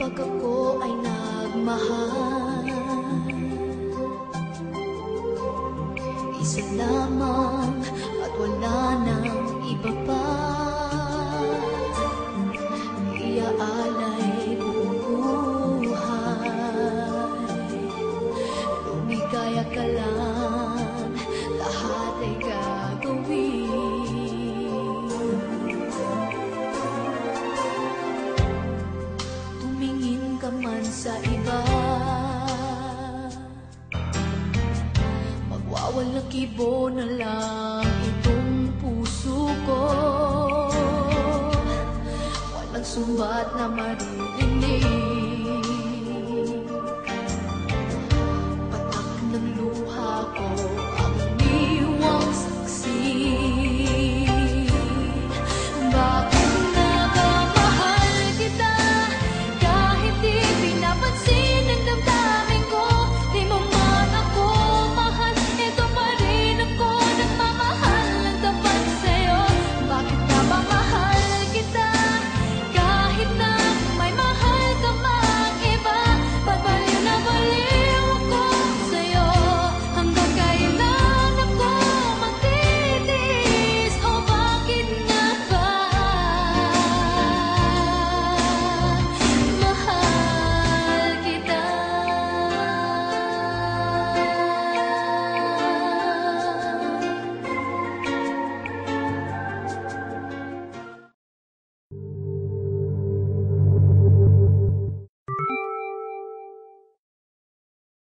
Kapag ako ay nagmahal, isa lamang at wala nang iba pa. Iaalay buong buhay, lumigaya ka lang, lahat ay gagawin. Tumingin ka man sa iba, magwawalang kibo na lang itong puso ko. Walang sumbat na maririnig.